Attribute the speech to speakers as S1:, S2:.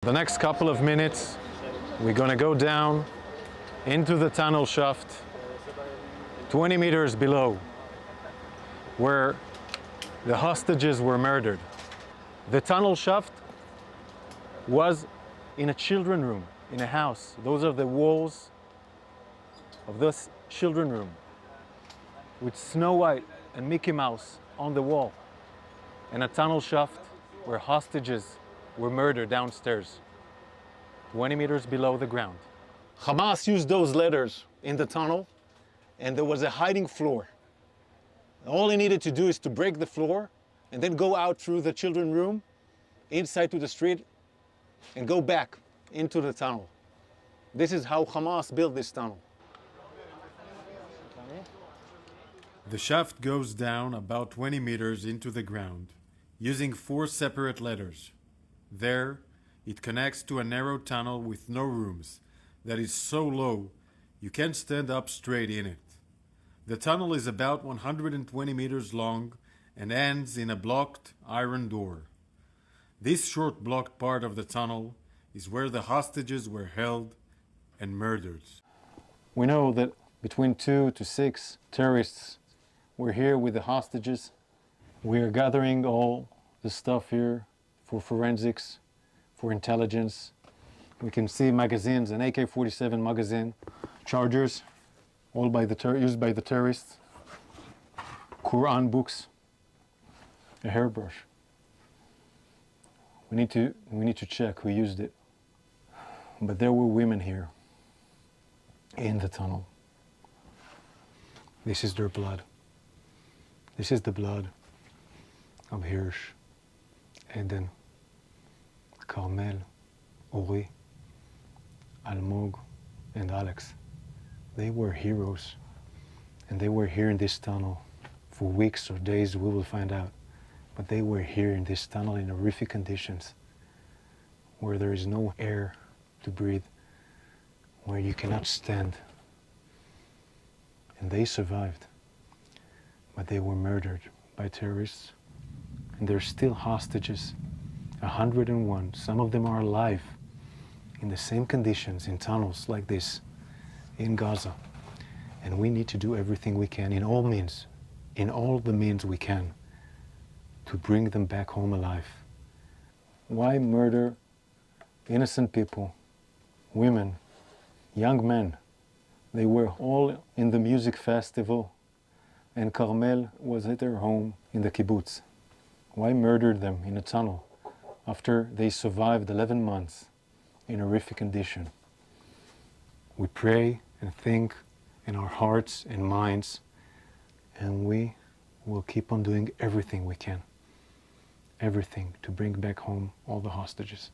S1: The next couple of minutes, we're going to go down into the tunnel shaft 20 meters below where the hostages were murdered. The tunnel shaft was in a children's room, in a house. Those are the walls of this children's room with Snow White and Mickey Mouse on the wall, and a tunnel shaft where hostages were murdered downstairs, 20 meters below the ground. Hamas used those letters in the tunnel, and there was a hiding floor. All he needed to do is to break the floor and then go out through the children's room, inside to the street, and go back into the tunnel. This is how Hamas built this tunnel. The shaft goes down about 20 meters into the ground, using 4 separate letters. There, it connects to a narrow tunnel with no rooms that is so low you can't stand up straight in it. The tunnel is about 120 meters long and ends in a blocked iron door. This short blocked part of the tunnel is where the hostages were held and murdered. We know that between 2 to 6 terrorists were here with the hostages. We are gathering all the stuff here for forensics, for intelligence. We can see magazines, an AK-47 magazine, chargers, all used by the terrorists, Quran books, a hairbrush. We need to check who used it. But there were women here in the tunnel. This is their blood. This is the blood of Hirsch, Eden, Carmel, Ori, Almog, and Alex. They were heroes, and they were here in this tunnel for weeks or days, we will find out. But they were here in this tunnel in horrific conditions, where there is no air to breathe, where you cannot stand. And they survived, but they were murdered by terrorists, and they're still hostages, 101. Some of them are alive in the same conditions, in tunnels like this, in Gaza. And we need to do everything we can, in all the means we can, to bring them back home alive. Why murder innocent people, women, young men? They were all in the music festival, and Carmel was at their home in the kibbutz. Why murder them in a tunnel after they survived 11 months in horrific condition? We pray and think in our hearts and minds, and we will keep on doing everything we can, everything to bring back home all the hostages.